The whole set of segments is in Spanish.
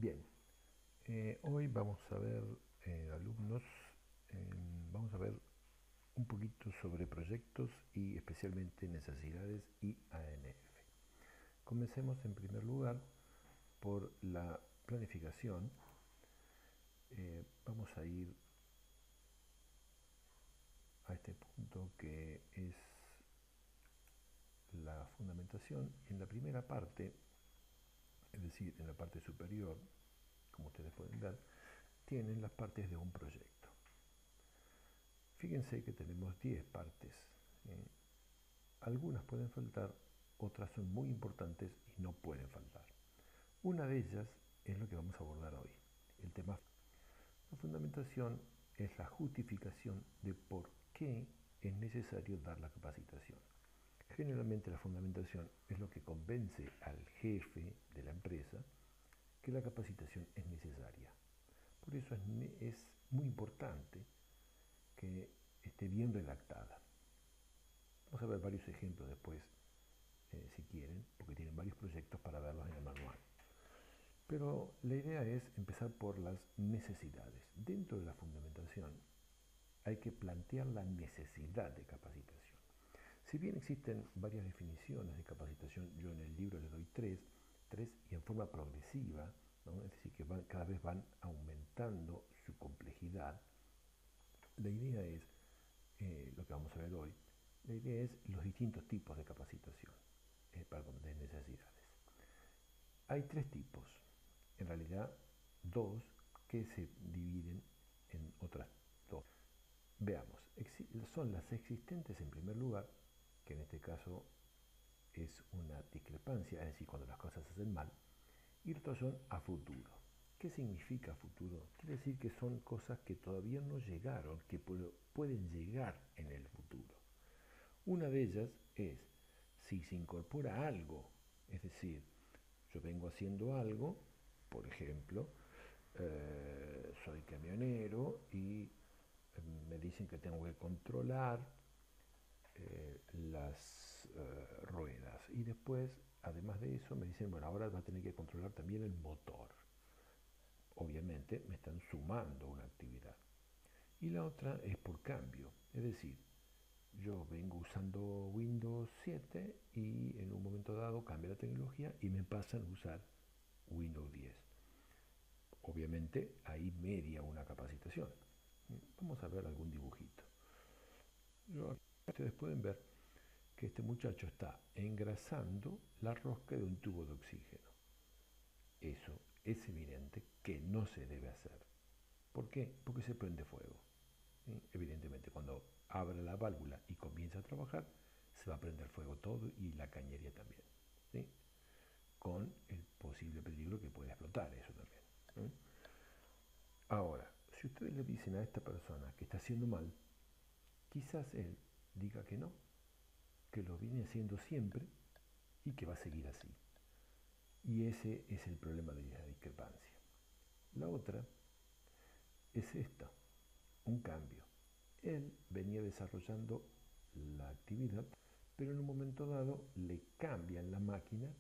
Bien, hoy vamos a ver, alumnos, vamos a ver un poquito sobre proyectos y especialmente necesidades y ANF. Comencemos en primer lugar por la planificación. Vamos a ir a este punto que es la fundamentación. En la primera parte, es decir, en la parte superior, como ustedes pueden ver, tienen las partes de un proyecto. Fíjense que tenemos 10 partes. Algunas pueden faltar, otras son muy importantes y no pueden faltar. Una de ellas es lo que vamos a abordar hoy. El tema. La fundamentación es la justificación de por qué es necesario dar la capacitación. Generalmente la fundamentación es lo que convence al jefe de la empresa que la capacitación es necesaria. Por eso es muy importante que esté bien redactada. Vamos a ver varios ejemplos después, si quieren, porque tienen varios proyectos para verlos en el manual. Pero la idea es empezar por las necesidades. Dentro de la fundamentación hay que plantear la necesidad de capacitación. Si bien existen varias definiciones de capacitación, yo en el libro les doy tres y en forma progresiva, ¿no? Es decir, que cada vez van aumentando su complejidad. La idea es, lo que vamos a ver hoy, la idea es los distintos tipos de capacitación, de necesidades. Hay tres tipos, en realidad dos, que se dividen en otras dos. Veamos, son las existentes en primer lugar, que en este caso es una discrepancia, es decir, cuando las cosas se hacen mal, y otras son a futuro. ¿Qué significa futuro? Quiere decir que son cosas que todavía no llegaron, que pueden llegar en el futuro. Una de ellas es si se incorpora algo, es decir, yo vengo haciendo algo, por ejemplo, soy camionero y me dicen que tengo que controlar las ruedas y después, además de eso, me dicen, bueno, ahora va a tener que controlar también el motor. Obviamente me están sumando una actividad. Y la otra es por cambio, es decir, yo vengo usando Windows 7 y en un momento dado cambia la tecnología y me pasan a usar Windows 10. Obviamente ahí media una capacitación. Vamos a ver algún dibujito. Ustedes pueden ver que este muchacho está engrasando la rosca de un tubo de oxígeno. Eso es evidente que no se debe hacer. ¿Por qué? Porque se prende fuego. ¿Sí? Evidentemente, cuando abra la válvula y comienza a trabajar, se va a prender fuego todo y la cañería también. ¿Sí? Con el posible peligro que puede explotar eso también. ¿Sí? Ahora, si ustedes le dicen a esta persona que está haciendo mal, quizás él diga que no, que lo viene haciendo siempre y que va a seguir así. Y ese es el problema de la discrepancia. La otra es esta, un cambio. Él venía desarrollando la actividad, pero en un momento dado le cambian la máquina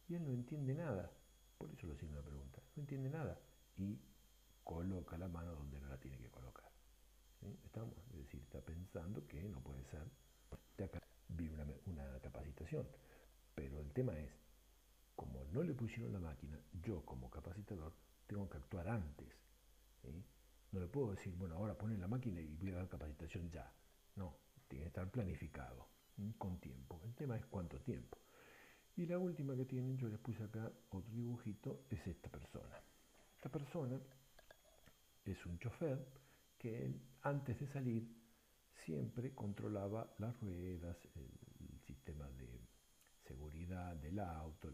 y él no entiende nada. Por eso lo signo una pregunta. No entiende nada y coloca la mano donde no la tiene que colocar. ¿Sí? Estamos, es decir, está pensando que no puede ser. De acá vi una capacitación, pero el tema es, como no le pusieron la máquina, yo como capacitador tengo que actuar antes. ¿Sí? No le puedo decir, bueno, ahora ponen la máquina y voy a dar capacitación ya. No, tiene que estar planificado, con tiempo. El tema es cuánto tiempo. Y la última que tienen, yo les puse acá otro dibujito, es esta persona. Esta persona es un chofer que él, antes de salir, siempre controlaba las ruedas, el sistema de seguridad del auto,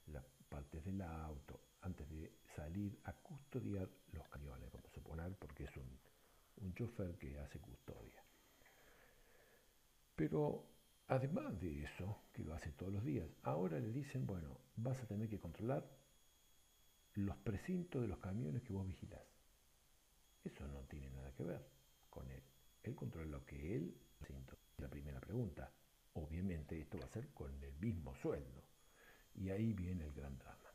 las partes del auto, antes de salir a custodiar los camiones, vamos a suponer, porque es un chofer que hace custodia. Pero además de eso, que lo hace todos los días, ahora le dicen, bueno, vas a tener que controlar los precintos de los camiones que vos vigilás. Eso no tiene nada que ver con él. Él controla lo que él precinto. La primera pregunta, obviamente esto va a ser con el mismo sueldo. Y ahí viene el gran drama.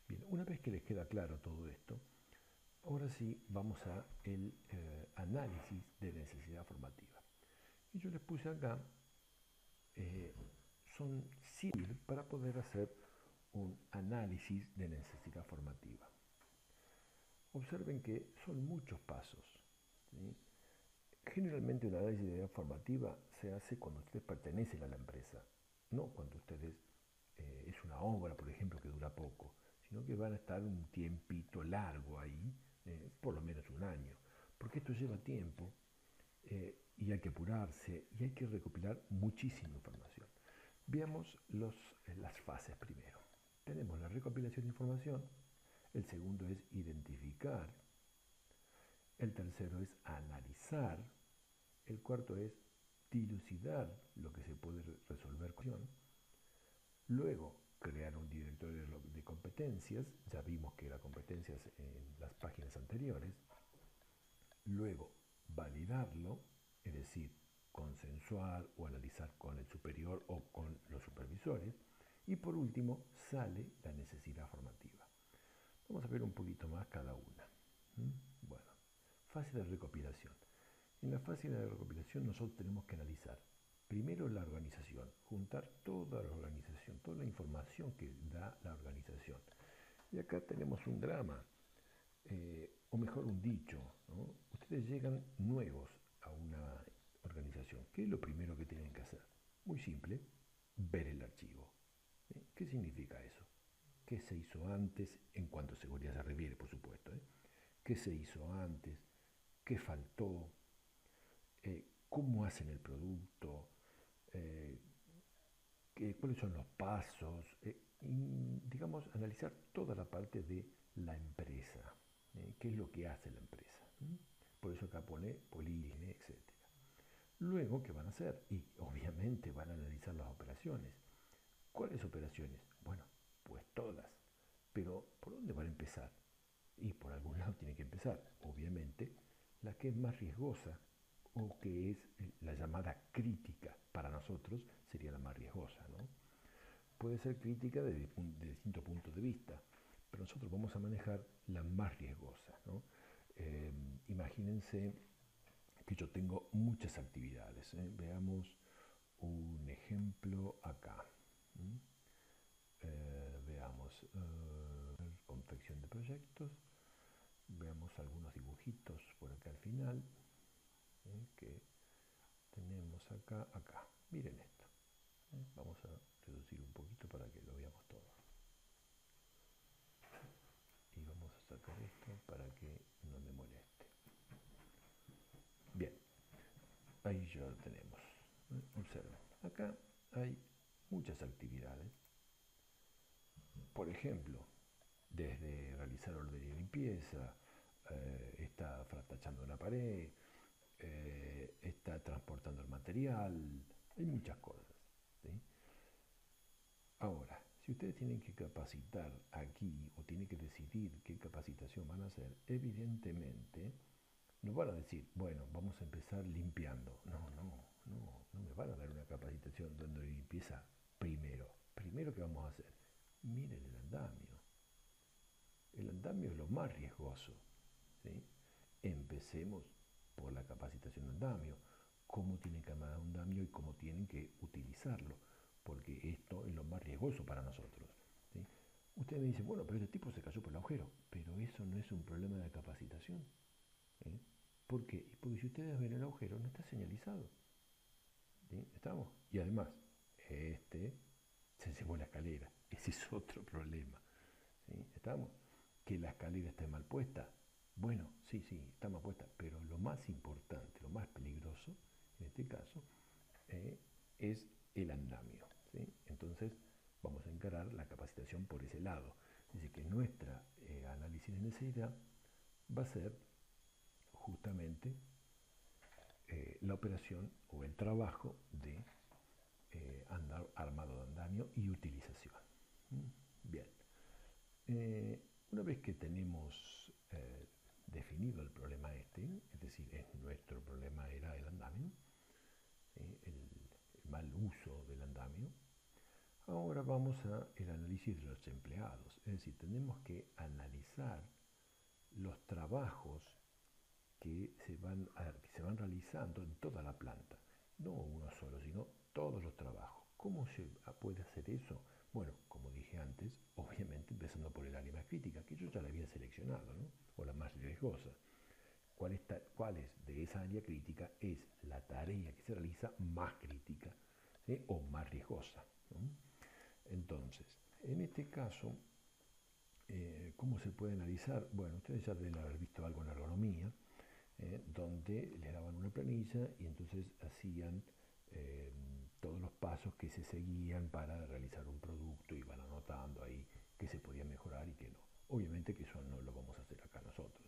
Bien, una vez que les queda claro todo esto, ahora sí vamos a el análisis de necesidad formativa. Y yo les puse acá, sirven para poder hacer un análisis de necesidad formativa. Observen que son muchos pasos, ¿sí? Generalmente un análisis de necesidad formativa se hace cuando ustedes pertenecen a la empresa, no cuando ustedes es una obra, por ejemplo, que dura poco, sino que van a estar un tiempito largo ahí, por lo menos un año, porque esto lleva tiempo y hay que apurarse y hay que recopilar muchísima información. Veamos las fases primero. Tenemos la recopilación de información, el segundo es identificar, el tercero es analizar, el cuarto es dilucidar lo que se puede resolver con acción. Luego, crear un directorio de competencias, ya vimos que eran competencias en las páginas anteriores. Luego, validarlo, es decir, consensuar o analizar con el superior o con los supervisores. Y por último, sale la necesidad formativa. Vamos a ver un poquito más cada una. Bueno, fase de recopilación. En la fase de recopilación nosotros tenemos que analizar primero la organización, juntar toda la organización, toda la información que da la organización. Y acá tenemos un drama, o mejor un dicho, ¿no? Ustedes llegan nuevos a una organización. ¿Qué es lo primero que tienen que hacer? Muy simple, ver el archivo. ¿Qué significa eso? ¿Qué se hizo antes en cuanto a seguridad se refiere, por supuesto? ¿Qué se hizo antes? ¿Qué faltó? ¿Cómo hacen el producto? ¿Cuáles son los pasos? Y, digamos, analizar toda la parte de la empresa. ¿Qué es lo que hace la empresa? Por eso acá pone polígono, etc. Luego, ¿qué van a hacer? Y obviamente van a analizar las operaciones. ¿Cuáles operaciones? Bueno, pues todas. Pero, ¿por dónde van a empezar? Y por algún lado tiene que empezar. Obviamente, la que es más riesgosa o que es la llamada crítica para nosotros sería la más riesgosa, ¿no? Puede ser crítica de distintos puntos de vista, pero nosotros vamos a manejar la más riesgosa, ¿no? Imagínense que yo tengo muchas actividades. Veamos un ejemplo acá. Veamos confección de proyectos. Veamos algunos dibujitos por acá al final que tenemos acá. Miren esto. Vamos a reducir un poquito para que lo veamos todo. Y vamos a sacar esto para que no me moleste. Bien, ahí ya lo tenemos. Observen, acá hay muchas actividades. Por ejemplo, desde realizar orden y limpieza, está fratachando una pared, está transportando el material, hay muchas cosas, ¿sí? Ahora, si ustedes tienen que capacitar aquí o tienen que decidir qué capacitación van a hacer, evidentemente no van a decir, bueno, vamos a empezar limpiando. No me van a dar una capacitación dando limpieza primero. Primero, ¿qué vamos a hacer? Miren el andamio. El andamio es lo más riesgoso, ¿sí? Empecemos por la capacitación de andamio, cómo tienen que armar un andamio y cómo tienen que utilizarlo, porque esto es lo más riesgoso para nosotros, ¿sí? Usted me dice, bueno, pero este tipo se cayó por el agujero, pero eso no es un problema de capacitación. ¿Por qué? Porque si ustedes ven el agujero no está señalizado, ¿sí? ¿Estamos? Y además, se llevó la escalera, ese es otro problema, ¿sí? ¿Estamos? Que la escalera esté mal puesta. Bueno, sí, está mal puesta, pero lo más importante, lo más peligroso, en este caso, es el andamio, ¿sí? Entonces, vamos a encarar la capacitación por ese lado. Es decir, que nuestra análisis de necesidad va a ser justamente la operación o el trabajo de armado de andamio y utilización. Bien. Una vez que tenemos definido el problema es decir, nuestro problema era el andamio, el mal uso del andamio, Ahora vamos al análisis de los empleados, es decir, tenemos que analizar los trabajos que se van realizando en toda la planta, no uno solo, sino todos los trabajos. ¿Cómo se puede hacer eso? Bueno, como dije antes, obviamente empezando por el área más crítica, que yo ya la había seleccionado, ¿no? O la más riesgosa. ¿Cuál es de esa área crítica? Es la tarea que se realiza más crítica, ¿sí? O más riesgosa, ¿no? Entonces, en este caso, ¿cómo se puede analizar? Bueno, ustedes ya deben haber visto algo en ergonomía, donde le daban una planilla y entonces hacían eh, todos los pasos que se seguían para realizar un producto y van anotando ahí qué se podía mejorar y qué no. Obviamente que eso no lo vamos a hacer acá nosotros.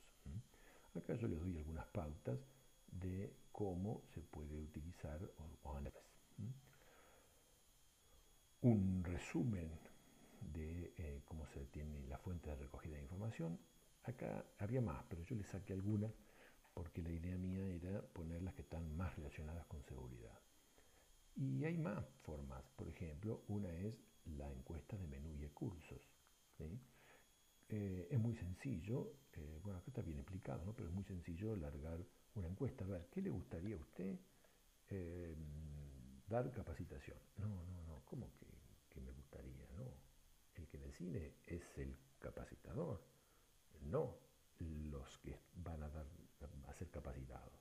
Acá yo les doy algunas pautas de cómo se puede utilizar o analizar. Un resumen de cómo se tiene la fuente de recogida de información. Acá había más, pero yo les saqué algunas porque la idea mía era poner las que están más relacionadas con seguridad. Y hay más formas, por ejemplo, una es la encuesta de menú y cursos. ¿Sí? Es muy sencillo, bueno, acá está bien explicado, ¿no? Pero es muy sencillo largar una encuesta, a ver, ¿qué le gustaría a usted eh, dar capacitación? No, ¿cómo que me gustaría? No, el que decide es el capacitador, no los que van a ser capacitados.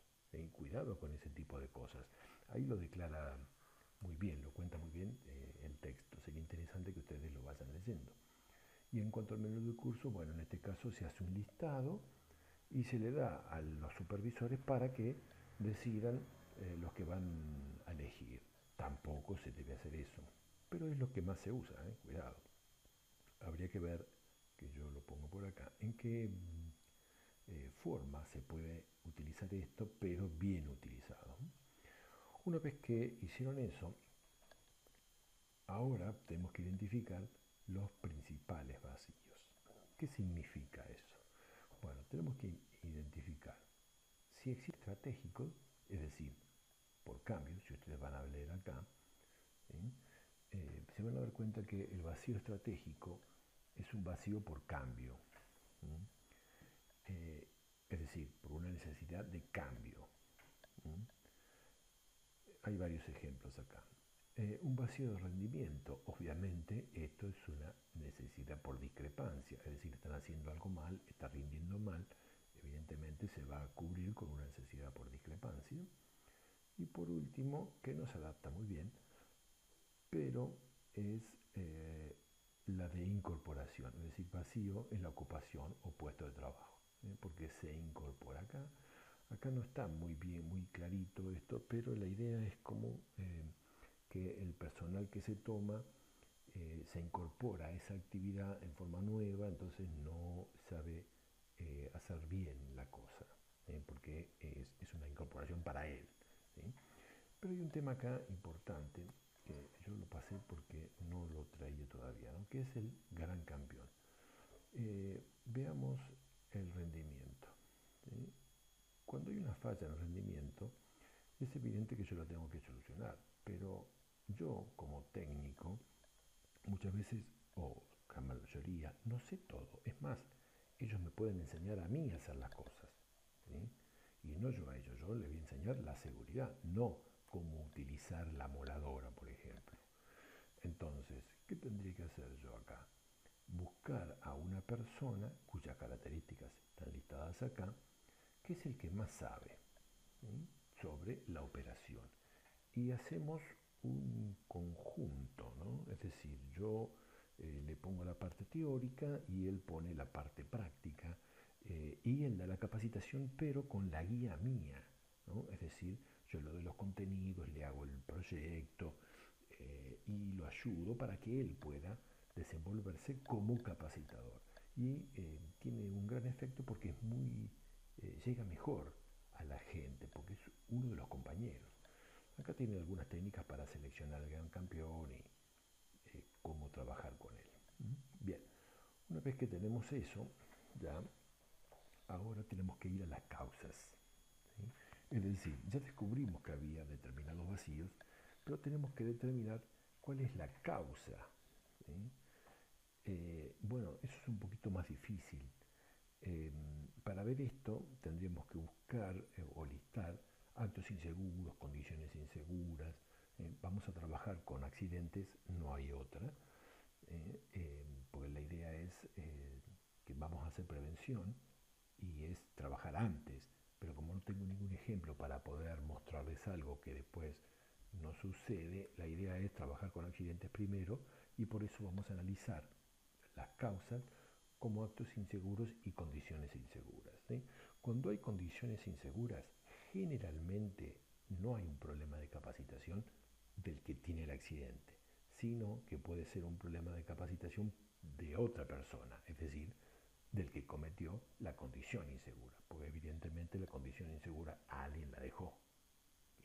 Cuidado con ese tipo de cosas. Ahí lo declara muy bien, lo cuenta muy bien el texto. Sería interesante que ustedes lo vayan leyendo. Y en cuanto al menú del curso, bueno, en este caso se hace un listado y se le da a los supervisores para que decidan los que van a elegir. Tampoco se debe hacer eso, pero es lo que más se usa, cuidado. Habría que ver, que yo lo pongo por acá, en qué forma se puede utilizar esto, pero bien utilizado. Una vez que hicieron eso, ahora tenemos que identificar los principales vacíos. ¿Qué significa eso? Bueno, tenemos que identificar si existe estratégico, es decir, por cambio, si ustedes van a leer acá, ¿sí? Se van a dar cuenta que el vacío estratégico es un vacío por cambio. Es decir, por una necesidad de cambio. Hay varios ejemplos acá. Un vacío de rendimiento, obviamente esto es una necesidad por discrepancia, es decir, están haciendo algo mal, está rindiendo mal, evidentemente se va a cubrir con una necesidad por discrepancia. Y por último, que no se adapta muy bien, pero es la de incorporación, es decir, vacío en la ocupación o puesto de trabajo, porque se incorpora acá. Acá no está muy bien, muy clarito esto, pero la idea es como que el personal que se toma se incorpora a esa actividad en forma nueva, entonces no sabe hacer bien la cosa, porque es una incorporación para él. ¿Sí? Pero hay un tema acá importante, que yo lo pasé porque no lo traía todavía, ¿no? Que es el gran campeón. Veamos el rendimiento. ¿Sí? Cuando hay una falla en el rendimiento, es evidente que yo la tengo que solucionar, pero yo como técnico muchas veces, o la mayoría, no sé todo. Es más, ellos me pueden enseñar a mí a hacer las cosas, ¿sí? Y no yo a ellos, yo les voy a enseñar la seguridad, no cómo utilizar la moladora, por ejemplo. Entonces, ¿qué tendría que hacer yo acá? Buscar a una persona cuyas características están listadas acá, que es el que más sabe, ¿sí? Sobre la operación. Y hacemos un conjunto, ¿no? Es decir, yo le pongo la parte teórica y él pone la parte práctica y él da la capacitación, pero con la guía mía, ¿no? Es decir, yo le doy los contenidos, le hago el proyecto y lo ayudo para que él pueda desenvolverse como capacitador. Y tiene un gran efecto porque es muy, llega mejor a la gente, porque es uno de los compañeros. Acá tiene algunas técnicas para seleccionar al gran campeón y cómo trabajar con él. Bien, una vez que tenemos eso, ya ahora tenemos que ir a las causas. ¿Sí? Es decir, ya descubrimos que había determinados vacíos, pero tenemos que determinar ¿Cuál es la causa? ¿Sí? Bueno, eso es un poquito más difícil. Para ver esto tendríamos que buscar o listar actos inseguros, condiciones inseguras. Vamos a trabajar con accidentes, no hay otra, porque la idea es que vamos a hacer prevención y es trabajar antes, pero como no tengo ningún ejemplo para poder mostrarles algo que después no sucede, la idea es trabajar con accidentes primero y por eso vamos a analizar las causas como actos inseguros y condiciones inseguras. ¿Sí? Cuando hay condiciones inseguras, generalmente no hay un problema de capacitación del que tiene el accidente, sino que puede ser un problema de capacitación de otra persona, es decir, del que cometió la condición insegura, porque evidentemente la condición insegura alguien la dejó.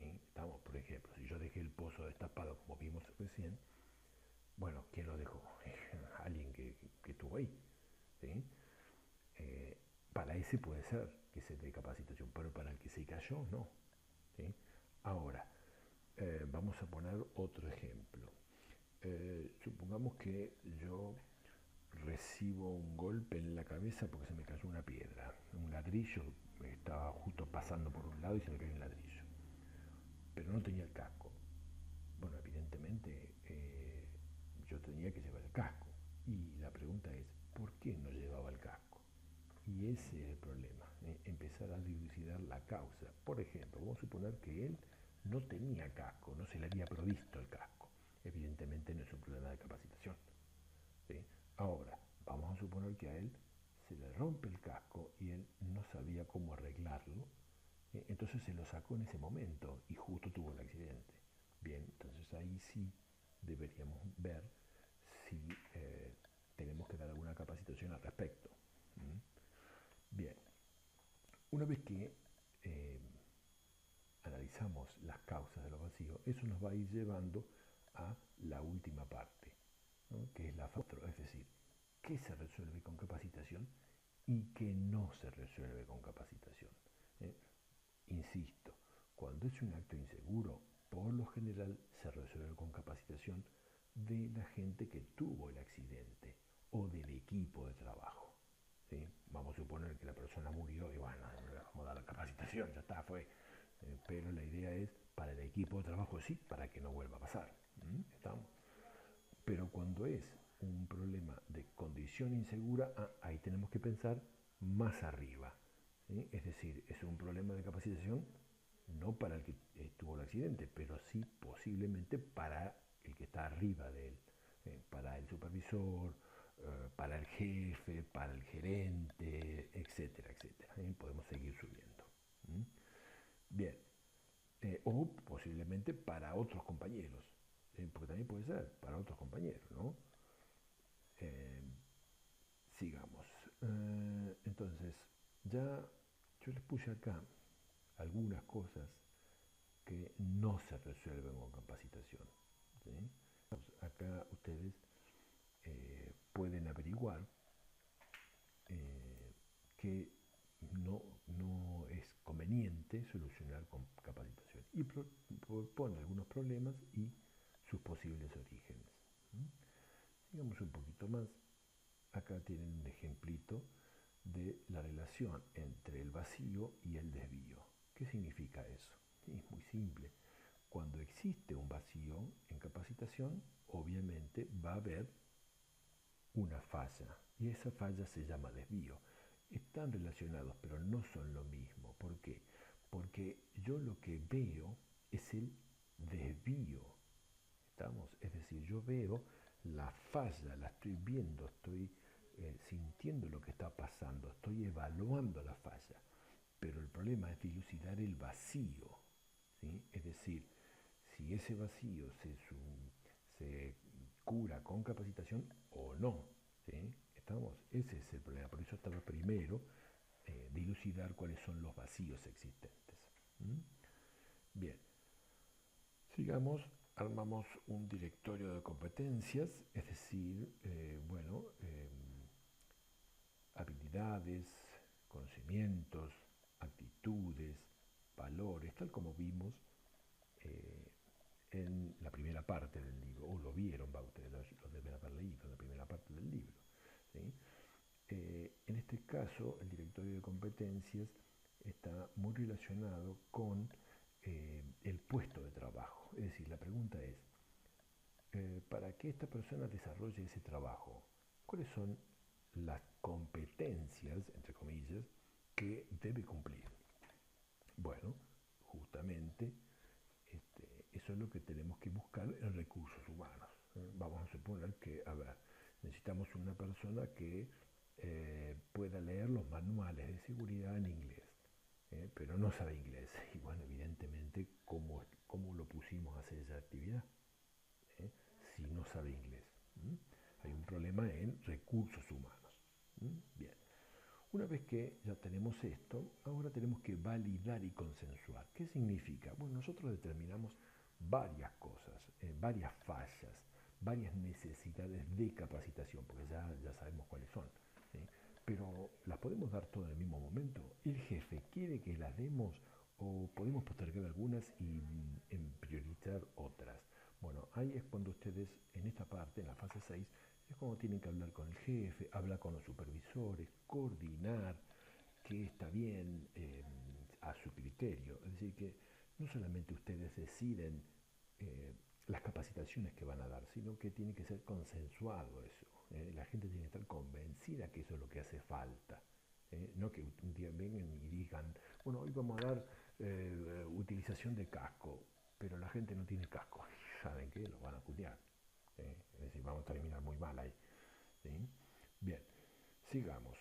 Estamos, por ejemplo, si yo dejé el pozo destapado como vimos recién, bueno, ¿quién lo dejó? Alguien que estuvo ahí. ¿Sí? Eh, para ese puede ser que sea de capacitación, pero para el que se cayó, no. ¿Sí? Ahora, vamos a poner otro ejemplo. Supongamos que yo recibo un golpe en la cabeza porque se me cayó una piedra, un ladrillo, estaba justo pasando por un lado y se me cayó un ladrillo, pero no tenía el casco. Bueno, evidentemente yo tenía que llevar el casco y la pregunta es, ¿por qué no llevaba el casco? Y ese es el problema, empezar a dilucidar la causa. Por ejemplo, vamos a suponer que él no tenía casco, no se le había provisto el casco. Evidentemente no es un problema de capacitación. ¿Sí? Ahora, vamos a suponer que a él se le rompe el casco y él no sabía cómo arreglarlo, entonces se lo sacó en ese momento y justo tuvo el accidente. Bien, entonces ahí sí deberíamos ver si tenemos que dar alguna capacitación al respecto. Bien, una vez que eh, analizamos las causas de los vacíos, eso nos va a ir llevando a la última parte, ¿no? Que es la factor, es decir, qué se resuelve con capacitación y qué no se resuelve con capacitación. ¿Eh? Insisto, cuando es un acto inseguro, por lo general se resuelve con capacitación de la gente que tuvo el accidente o del equipo de trabajo. ¿Sí? Vamos a suponer que la persona murió y bueno, le vamos a dar la capacitación, ya está, fue. Pero la idea es para el equipo de trabajo sí, para que no vuelva a pasar. ¿Estamos? Pero cuando es un problema de condición insegura, ahí tenemos que pensar más arriba. ¿Sí? Es decir, es un problema de capacitación no para el que tuvo el accidente, pero sí posiblemente para el que está arriba de él, para el supervisor, para el jefe, para el gerente, etcétera, etcétera. Podemos seguir subiendo. Bien, o posiblemente para otros compañeros, porque también puede ser para otros compañeros, ¿no? Eh, sigamos. Entonces, ya yo les puse acá algunas cosas que no se resuelven con capacitación. ¿Sí? Acá ustedes pueden averiguar que no es conveniente solucionar con capacitación y propone algunos problemas y sus posibles orígenes. Sigamos un poquito más. Acá tienen un ejemplito de la relación entre el vacío y el desvío. ¿Qué significa eso? Es muy simple. Cuando existe un vacío en capacitación, obviamente va a haber una falla y esa falla se llama desvío. Están relacionados, pero no son lo mismo. ¿Por qué? Porque yo lo que veo es el desvío. ¿Estamos? Es decir, yo veo la falla, la estoy viendo, estoy sintiendo lo que está pasando, estoy evaluando la falla. Pero el problema es dilucidar el vacío. ¿Sí? Es decir, si ese vacío se cura con capacitación o no. ¿Sí? ¿Estamos? Ese es el problema. Por eso estaba primero dilucidar cuáles son los vacíos existentes. Bien, sigamos, armamos un directorio de competencias, es decir, habilidades, conocimientos, actitudes, valores, tal como vimos en la primera parte del libro, o lo vieron, va, ustedes lo deben haber leído, la primera parte del libro. ¿Sí? En este caso, el directorio de competencias está muy relacionado con el puesto de trabajo. Es decir, la pregunta es, para que esta persona desarrolle ese trabajo, ¿cuáles son las competencias, entre comillas, que debe cumplir? Bueno, justamente eso es lo que tenemos que buscar en recursos humanos. Vamos a suponer que, a ver, necesitamos una persona que pueda leer los manuales de seguridad en inglés, pero no sabe inglés. Y bueno, evidentemente, ¿cómo lo pusimos a hacer esa actividad? Si no sabe inglés. Hay un problema en recursos humanos. Bien. Una vez que ya tenemos esto, ahora tenemos que validar y consensuar. ¿Qué significa? Bueno, nosotros determinamos varias cosas, varias fallas, varias necesidades de capacitación, porque ya sabemos cuáles son. ¿Sí? Pero las podemos dar todas en el mismo momento. ¿El jefe quiere que las demos o podemos postergar algunas y priorizar otras? Bueno, ahí es cuando ustedes, en esta parte, en la fase 6, es cuando tienen que hablar con el jefe, hablar con los supervisores, coordinar qué está bien a su criterio. Es decir, que no solamente ustedes deciden las capacitaciones que van a dar, sino que tiene que ser consensuado eso. La gente tiene que estar convencida que eso es lo que hace falta. No que un día vengan y digan, bueno, hoy vamos a dar utilización de casco, pero la gente no tiene casco. ¿Saben qué? Lo van a putear. Es decir, vamos a terminar muy mal ahí. ¿Sí? Bien, sigamos.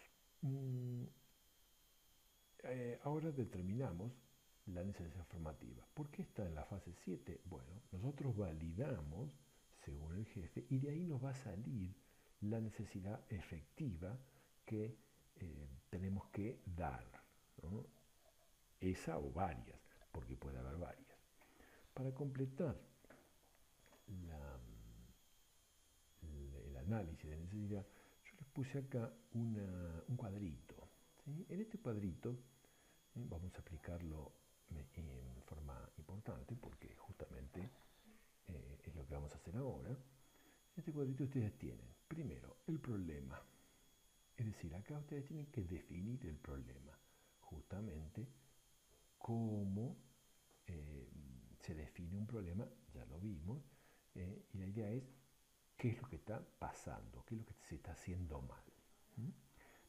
Ahora determinamos la necesidad formativa. ¿Por qué está en la fase 7? Bueno, nosotros validamos según el jefe y de ahí nos va a salir la necesidad efectiva que tenemos que dar, ¿no? Esa o varias, porque puede haber varias. Para completar la, el análisis de necesidad, yo les puse acá un cuadrito. ¿Sí? En este cuadrito vamos a aplicarlo en forma importante porque justamente es lo que vamos a hacer ahora. En este cuadrito ustedes tienen, primero, el problema. Es decir, acá ustedes tienen que definir el problema. Justamente cómo se define un problema, ya lo vimos, y la idea es qué es lo que está pasando, qué es lo que se está haciendo mal.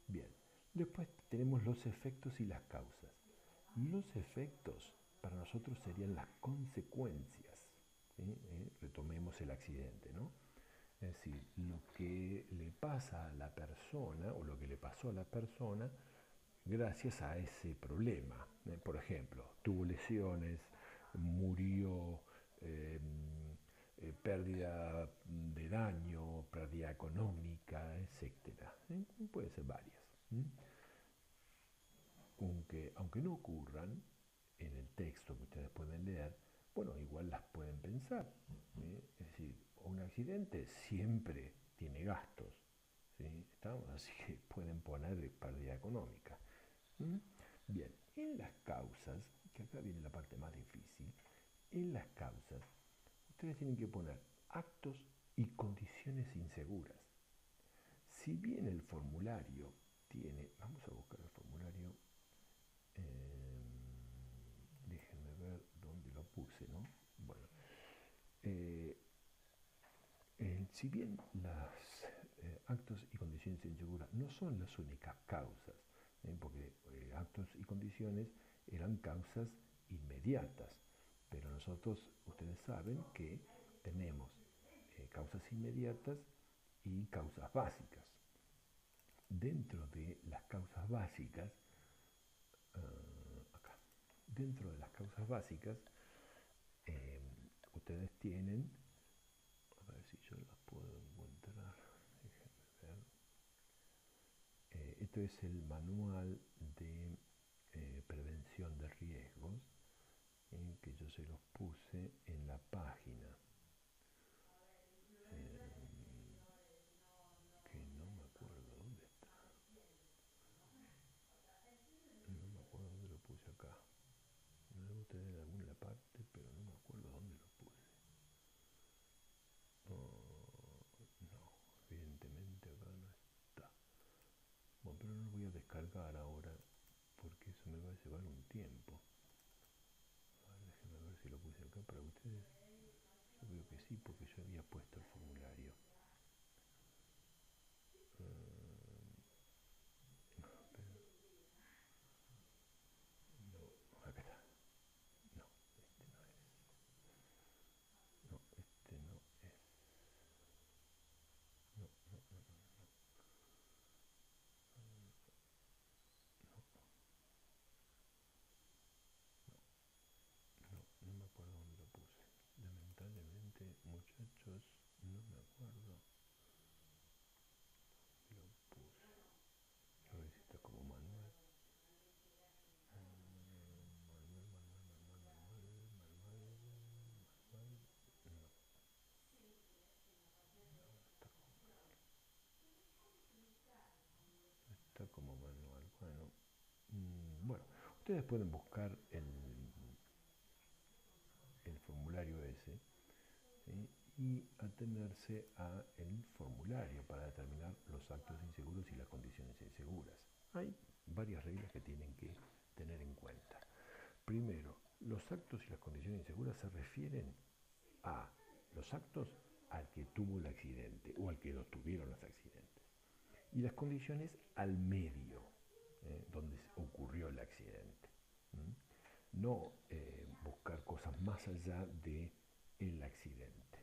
Bien, después tenemos los efectos y las causas. Los efectos para nosotros serían las consecuencias. ¿Sí? Retomemos el accidente, ¿no? Es decir, lo que le pasa a la persona o lo que le pasó a la persona gracias a ese problema. Por ejemplo, tuvo lesiones, murió, pérdida de daño, pérdida económica, etc. Pueden ser varias. Aunque no ocurran en el texto que ustedes pueden leer, bueno, igual las pueden pensar. Es decir, un accidente siempre tiene gastos. ¿Sí? Así que pueden poner pérdida económica. Bien, en las causas, que acá viene la parte más difícil, en las causas ustedes tienen que poner actos y condiciones inseguras. Si bien el formulario tiene, vamos a buscar el formulario, déjenme ver dónde lo puse, ¿no? Bueno, si bien los actos y condiciones inseguras no son las únicas causas, porque actos y condiciones eran causas inmediatas, pero nosotros, ustedes saben que tenemos causas inmediatas y causas básicas. Dentro de las causas básicas, acá, dentro de las causas básicas, ustedes tienen, a ver si yo las puedo encontrar, déjenme ver. Esto es el manual de prevención de riesgos, que yo se los puse en la página. Que no me acuerdo dónde está. No me acuerdo dónde lo puse acá. No debo tener en alguna parte, pero no me acuerdo dónde lo puse. voy a descargar ahora porque eso me va a llevar un tiempo. Déjenme ver si lo puse acá para ustedes. Yo creo que sí, porque yo había puesto el formulario. No, acá está. No, este no es. No, este no es. No, no, no, no, no me acuerdo dónde lo puse. Lamentablemente, muchachos, no me acuerdo. Lo puse. A ver si está como manual. Está como manual. Bueno, bueno, ustedes pueden buscar el formulario ese, ¿sí? Y atenerse a el formulario para determinar los actos inseguros y las condiciones inseguras. Hay varias reglas que tienen que tener en cuenta. Primero, los actos y las condiciones inseguras se refieren a los actos al que tuvo el accidente o al que lo tuvieron los accidentes. Y las condiciones al medio donde ocurrió el accidente. No buscar cosas más allá de el accidente.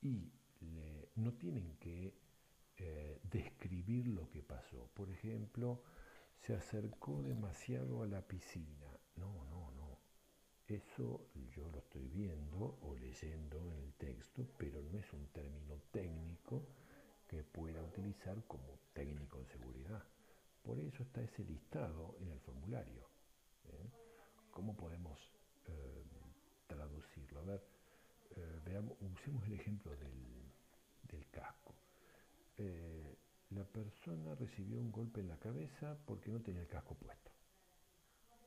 Y no tienen que describir lo que pasó. Por ejemplo, se acercó demasiado a la piscina. No, no, no. Eso yo lo estoy viendo o leyendo en el texto, pero no es un término técnico que pueda utilizar como técnico en seguridad. Por eso está ese listado en el formulario. ¿eh? ¿Cómo podemos eh, traducirlo? A ver, usemos el ejemplo del casco. La persona recibió un golpe en la cabeza porque no tenía el casco puesto.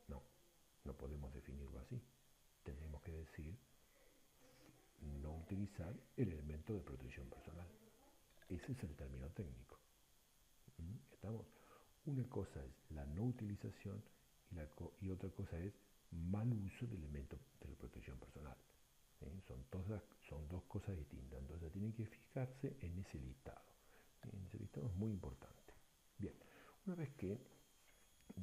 No, no podemos definirlo así. Tenemos que decir no utilizar el elemento de protección personal. Ese es el término técnico. ¿Estamos? Una cosa es la no utilización y otra cosa es mal uso del elemento de la protección personal. Son dos cosas distintas. Entonces tienen que fijarse en ese listado. En ese listado es muy importante. Bien, una vez que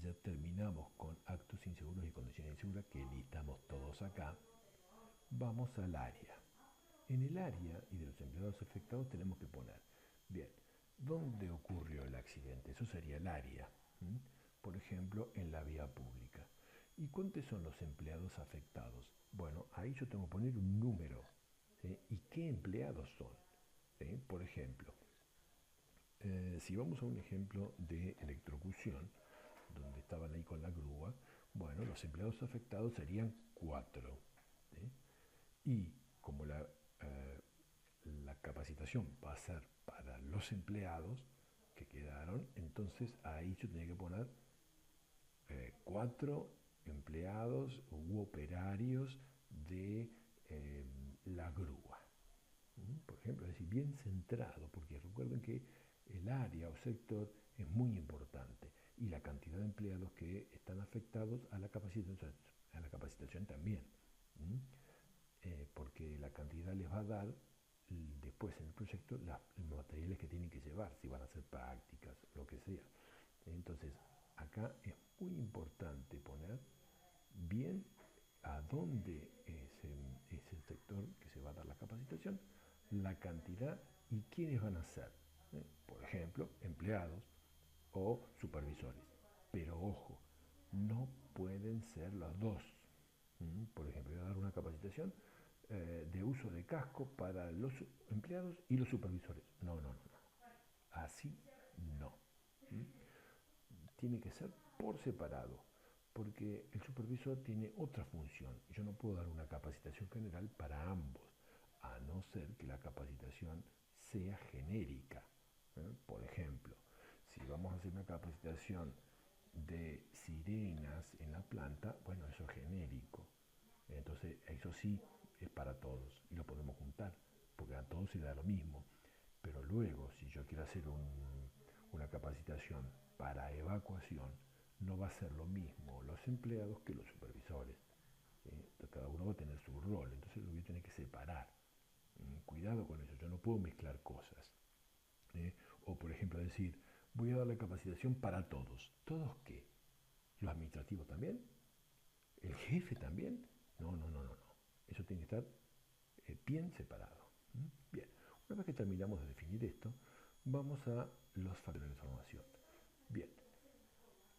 ya terminamos con actos inseguros y condiciones inseguras, que listamos todos acá, vamos al área. En el área y de los empleados afectados tenemos que poner, bien, ¿dónde ocurrió el accidente? Eso sería el área. Por ejemplo, en la vía pública. ¿Y cuántos son los empleados afectados? Bueno, ahí yo tengo que poner un número. ¿Sí? ¿Y qué empleados son? ¿Sí? Por ejemplo, si vamos a un ejemplo de electrocución, donde estaban ahí con la grúa, bueno, los empleados afectados serían 4. ¿Sí? Y como la capacitación va a ser para los empleados que quedaron, entonces ahí yo tenía que poner 4 empleados u operarios de la grúa. Por ejemplo, es decir, bien centrado, porque recuerden que el área o sector es muy importante y la cantidad de empleados que están afectados a la capacitación también. Porque la cantidad les va a dar después en el proyecto los materiales que tienen que llevar, si van a hacer prácticas, lo que sea. Entonces, acá es muy importante poner bien a dónde es el sector que se va a dar la capacitación, la cantidad y quiénes van a ser. Por ejemplo, empleados o supervisores. Pero ojo, no pueden ser los dos. Por ejemplo, voy a dar una capacitación de uso de casco para los empleados y los supervisores. No, no, no, no. Así no. Tiene que ser por separado, porque el supervisor tiene otra función. Yo no puedo dar una capacitación general para ambos, a no ser que la capacitación sea genérica. Por ejemplo, si vamos a hacer una capacitación de sirenas en la planta, bueno, eso es genérico. Entonces, eso sí es para todos y lo podemos juntar, porque a todos se da lo mismo. Pero luego, si yo quiero hacer una capacitación para evacuación no va a ser lo mismo los empleados que los supervisores. ¿Sí? Cada uno va a tener su rol, entonces lo voy a tener que separar. Cuidado con eso, yo no puedo mezclar cosas. O por ejemplo decir, voy a dar la capacitación para todos. ¿Todos qué? ¿Los administrativos también? ¿El jefe también? No, no, no, no, no. Eso tiene que estar bien separado. Bien, una vez que terminamos de definir esto, vamos a los factores de formación. Bien,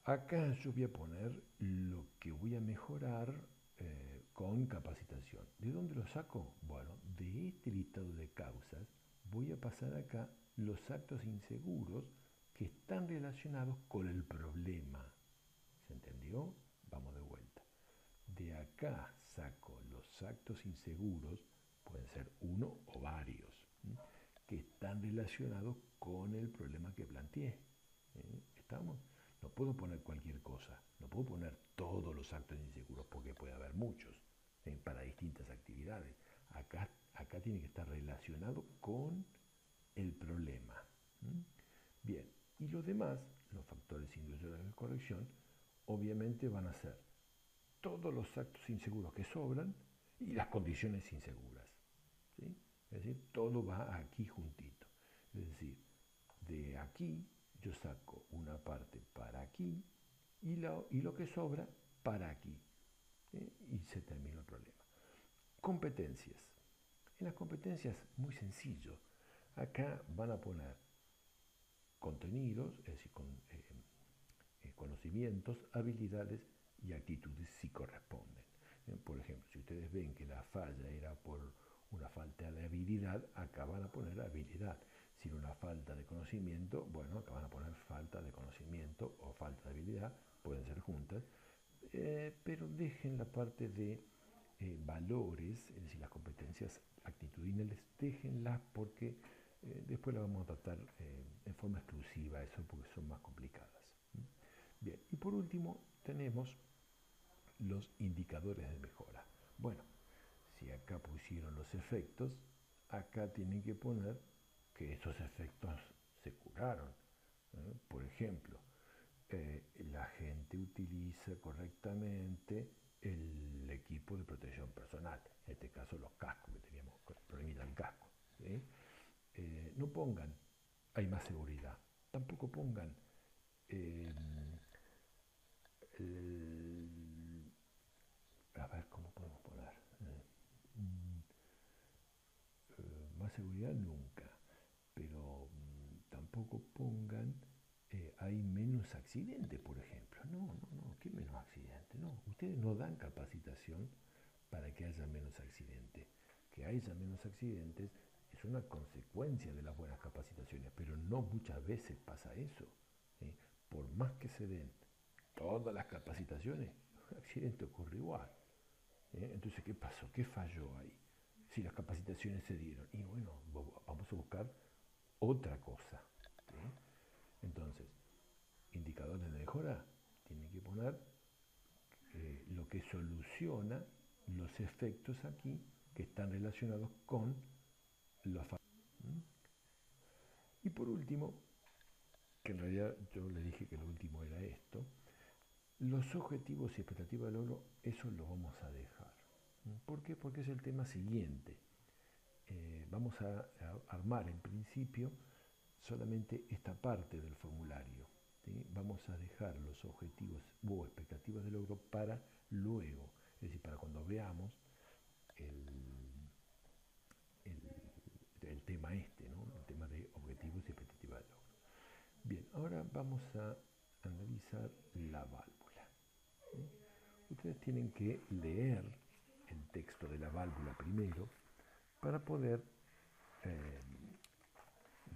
acá yo voy a poner lo que voy a mejorar con capacitación. ¿De dónde lo saco? Bueno, de este listado de causas voy a pasar acá los actos inseguros que están relacionados con el problema. ¿Se entendió? Vamos de vuelta. De acá saco los actos inseguros, pueden ser uno o varios, que están relacionados con el problema que planteé. ¿Estamos? No puedo poner cualquier cosa, no puedo poner todos los actos inseguros porque puede haber muchos para distintas actividades. Acá tiene que estar relacionado con el problema. Bien, y los demás, los factores individuales de corrección, obviamente van a ser todos los actos inseguros que sobran y las condiciones inseguras. ¿Sí? Es decir, todo va aquí juntito. Es decir, de aquí yo saco una parte para aquí y lo que sobra para aquí. Y se termina el problema. Competencias. En las competencias, muy sencillo. Acá van a poner contenidos, es decir, conocimientos, habilidades y actitudes si corresponden. Por ejemplo, si ustedes ven que la falla era por una falta de habilidad, acá van a poner habilidad. Si era una falta de conocimiento, bueno, acá van a poner falta de conocimiento o falta de habilidad, pueden ser juntas, pero dejen la parte de valores, es decir, las competencias actitudinales, déjenlas porque después las vamos a tratar en forma exclusiva, eso porque son más complicadas. Bien, y por último tenemos los indicadores de mejora. Bueno, si acá pusieron los efectos, acá tienen que poner que esos efectos se curaron. Por ejemplo, la gente utiliza correctamente el equipo de protección personal, en este caso los cascos, que teníamos problemita del casco. ¿Sí? No pongan, hay más seguridad, tampoco pongan a ver cómo podemos poner más seguridad nunca, pero tampoco pongan hay menos accidentes, por ejemplo. No, no, no, ¿qué menos accidentes? No, ustedes no dan capacitación para que haya menos accidentes. Que haya menos accidentes es una consecuencia de las buenas capacitaciones, pero no muchas veces pasa eso. Por más que se den todas las capacitaciones, un accidente ocurre igual. Entonces, ¿qué pasó? ¿Qué falló ahí? Si las capacitaciones se dieron. Y bueno, vamos a buscar otra cosa. ¿Sí? Entonces, indicadores de mejora, tienen que poner lo que soluciona los efectos aquí que están relacionados con los factores. Y por último, que en realidad yo le dije que lo último era esto, los objetivos y expectativas de logro, eso lo vamos a dejar. ¿Por qué? Porque es el tema siguiente. Vamos a armar en principio solamente esta parte del formulario. ¿Sí? Vamos a dejar los objetivos o expectativas de logro para luego, es decir, para cuando veamos el tema este, ¿no? El tema de objetivos y expectativas de logro. Bien, ahora vamos a analizar la válvula. ¿Sí? Ustedes tienen que leer el texto de la válvula primero para poder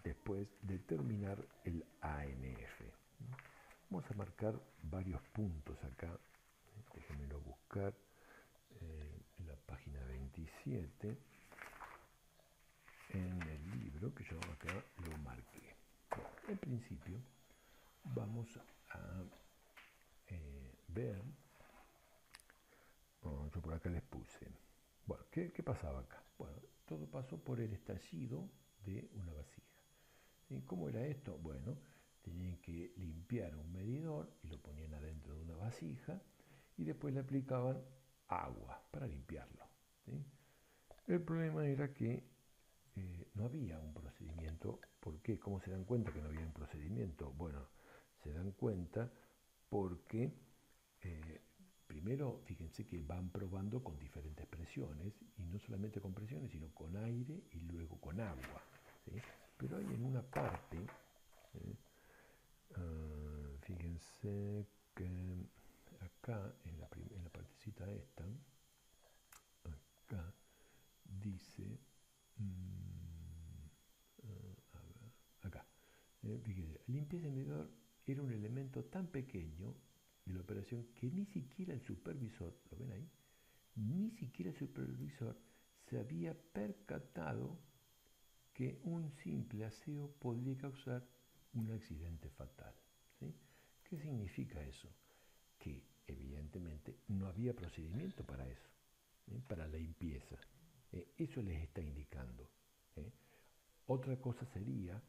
después determinar el ANF. Vamos a marcar varios puntos acá. Déjenmelo buscar en la página 27 en el libro que yo acá lo marqué. Bueno, en principio vamos a ver, yo por acá les puse, bueno, ¿qué pasaba acá? Bueno, todo pasó por el estallido de una vasija. ¿Y cómo era esto? Bueno, tenían que limpiar un medidor y lo ponían adentro de una vasija y después le aplicaban agua para limpiarlo, ¿sí? El problema era que no había un procedimiento. ¿Por qué? ¿Cómo se dan cuenta que no había un procedimiento? Bueno, se dan cuenta porque eh, primero, fíjense que van probando con diferentes presiones, y no solamente con presiones, sino con aire y luego con agua, ¿sí? Pero hay en una parte, fíjense que acá, en la partecita esta, acá dice, a ver, acá, fíjense, limpieza del medidor era un elemento tan pequeño de la operación que ni siquiera el supervisor, ¿lo ven ahí? Ni siquiera el supervisor se había percatado que un simple aseo podría causar un accidente fatal, ¿sí? ¿Qué significa eso? Que evidentemente no había procedimiento para eso, para la limpieza. Eso les está indicando. ¿eh? Otra cosa sería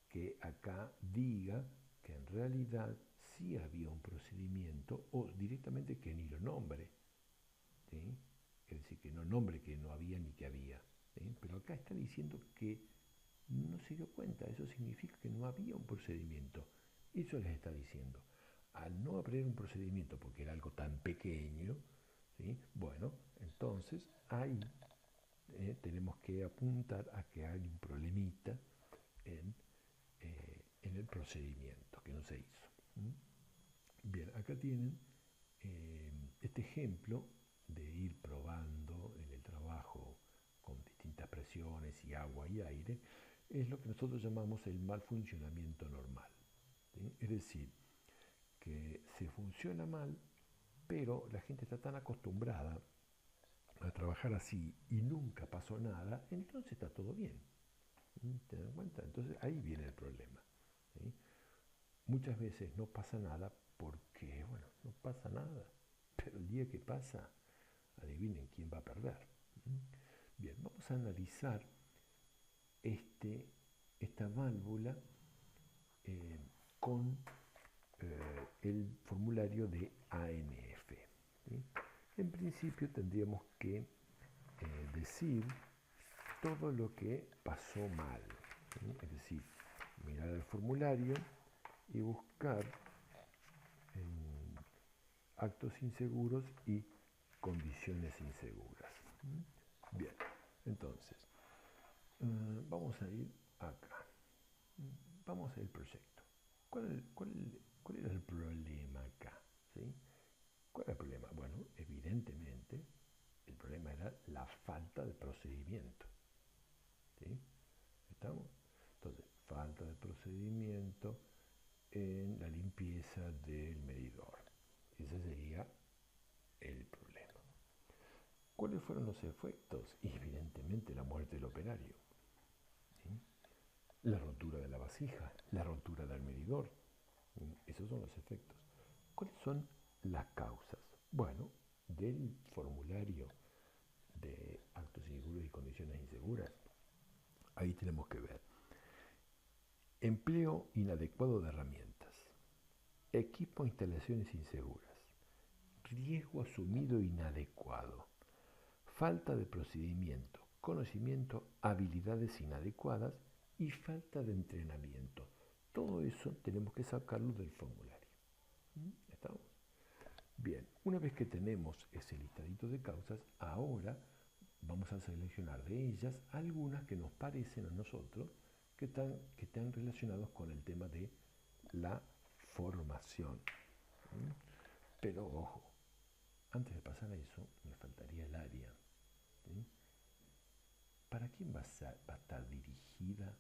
que acá diga que en realidad sí había un procedimiento, o directamente que ni lo nombre, ¿sí? Es decir, que no nombre que no había ni que había, ¿sí? Pero acá está diciendo que no se dio cuenta. Eso significa que no había un procedimiento. Eso les está diciendo. Al no haber un procedimiento, porque era algo tan pequeño, ¿sí? Bueno, entonces ahí tenemos que apuntar a que hay un problemita en el procedimiento que no se hizo. Bien, acá tienen este ejemplo de ir probando en el trabajo con distintas presiones y agua y aire. Es lo que nosotros llamamos el mal funcionamiento normal, ¿sí? Es decir, que se funciona mal, pero la gente está tan acostumbrada a trabajar así y nunca pasó nada, entonces está todo bien. ¿Te das cuenta? Entonces ahí viene el problema, ¿sí? Muchas veces no pasa nada porque, bueno, no pasa nada, pero el día que pasa, adivinen quién va a perder. Bien, vamos a analizar esta válvula con el formulario de ANF, ¿sí? En principio tendríamos que decir todo lo que pasó mal, ¿sí? Es decir, mirar el formulario y buscar actos inseguros y condiciones inseguras. Bien, entonces, vamos a ir acá. Vamos al proyecto. ¿Cuál era el problema acá? ¿Sí? ¿Cuál era el problema? Bueno, evidentemente, el problema era la falta de procedimiento. ¿Sí? ¿Estamos? Entonces, falta de procedimiento en la limpieza del medidor. Ese sería el problema. ¿Cuáles fueron los efectos? Y evidentemente la muerte del operario, ¿sí? La rotura de la vasija, la rotura del medidor. Esos son los efectos. ¿Cuáles son las causas? Bueno, del formulario de actos inseguros y condiciones inseguras, ahí tenemos que ver empleo inadecuado de herramientas, equipo e instalaciones inseguras, riesgo asumido inadecuado, falta de procedimiento, conocimiento, habilidades inadecuadas y falta de entrenamiento. Todo eso tenemos que sacarlo del formulario. ¿Estamos? Bien, una vez que tenemos ese listadito de causas, ahora vamos a seleccionar de ellas algunas que nos parecen a nosotros que están relacionados con el tema de la formación. Pero ojo, antes de pasar a eso, me faltaría el área. ¿Sí? ¿Para quién va a estar dirigida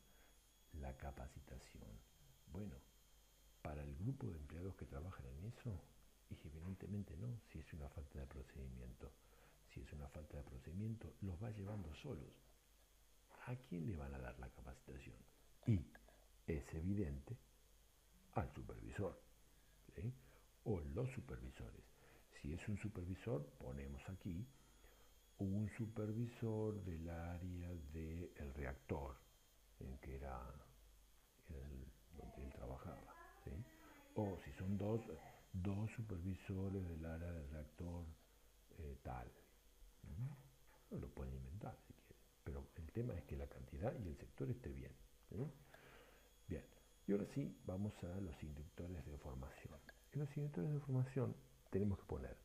la capacitación? Bueno, para el grupo de empleados que trabajan en eso, y evidentemente no, si es una falta de procedimiento. Si es una falta de procedimiento, los va llevando solos. ¿A quién le van a dar la capacitación? Y es evidente al supervisor, ¿sí? O los supervisores. Si es un supervisor, ponemos aquí un supervisor del área del reactor, en que era donde él trabajaba. O si son dos supervisores del área del reactor tal. ¿Mm? Lo pueden inventar si quieren. Pero el tema es que la cantidad y el sector esté bien. ¿Eh? Bien. Y ahora sí, vamos a los inductores de formación. En los inductores de formación tenemos que poner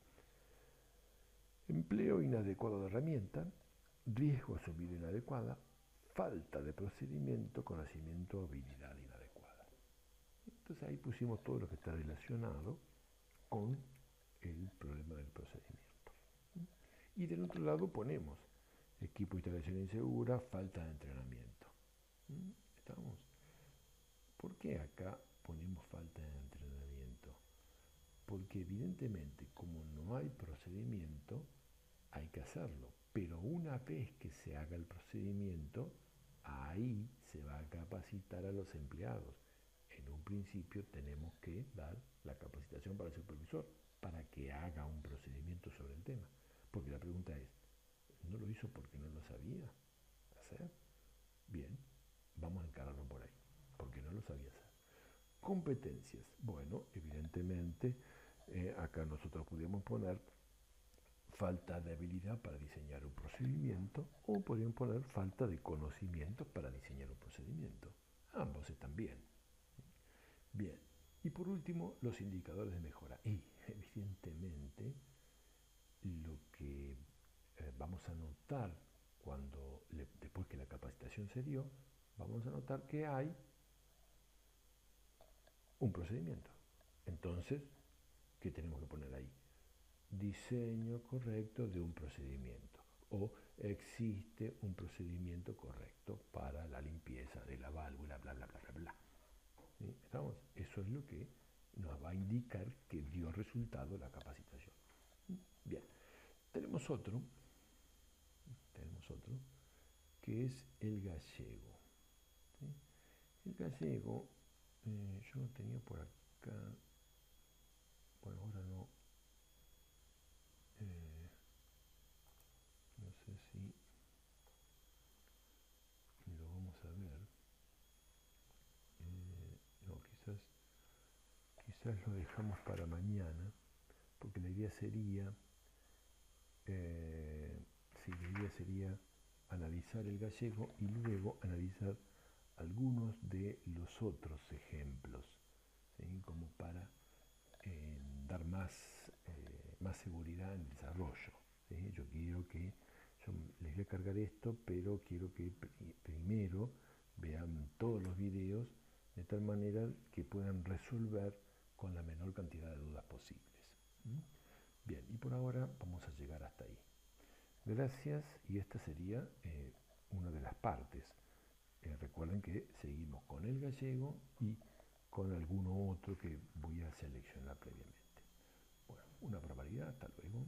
empleo inadecuado de herramienta, riesgo asumido inadecuada, falta de procedimiento, conocimiento, habilidad inadecuada. Entonces ahí pusimos todo lo que está relacionado con el problema del procedimiento. Y del otro lado ponemos equipo de instalación insegura, falta de entrenamiento. ¿Estamos? ¿Por qué acá ponemos falta de entrenamiento? Porque evidentemente como no hay procedimiento, hay que hacerlo. Pero una vez que se haga el procedimiento, ahí se va a capacitar a los empleados. En un principio tenemos que dar la capacitación para el supervisor para que haga un procedimiento sobre el tema. Porque la pregunta es, ¿no lo hizo porque no lo sabía hacer? Bien, vamos a encararlo por ahí, porque no lo sabía hacer. Competencias. Bueno, evidentemente, acá nosotros podemos poner falta de habilidad para diseñar un procedimiento o podrían poner falta de conocimiento para diseñar un procedimiento. Ambos están bien. Bien. Y por último, los indicadores de mejora. Y evidentemente lo que vamos a notar después que la capacitación se dio, vamos a notar que hay un procedimiento. Entonces, ¿qué tenemos que poner ahí? Diseño correcto de un procedimiento o existe un procedimiento correcto para la limpieza de la válvula, bla, bla, bla, bla, bla. ¿Sí? ¿Estamos? Eso es lo que nos va a indicar que dio resultado la capacitación. Bien, tenemos otro que es el gallego. ¿Sí? El gallego, yo lo tenía por acá, por ahora no. No sé si lo vamos a ver. No, quizás lo dejamos para mañana, porque la idea sería, analizar el gallego y luego analizar algunos de los otros ejemplos, ¿sí? Como para dar más seguridad en el desarrollo. ¿Sí? Yo les voy a cargar esto, pero quiero que primero vean todos los videos de tal manera que puedan resolver con la menor cantidad de dudas posibles. Bien, y por ahora vamos a llegar hasta ahí. Gracias, y esta sería una de las partes. Recuerden que seguimos con el gallego y con alguno otro que voy a seleccionar previamente. Bueno, una barbaridad, hasta luego.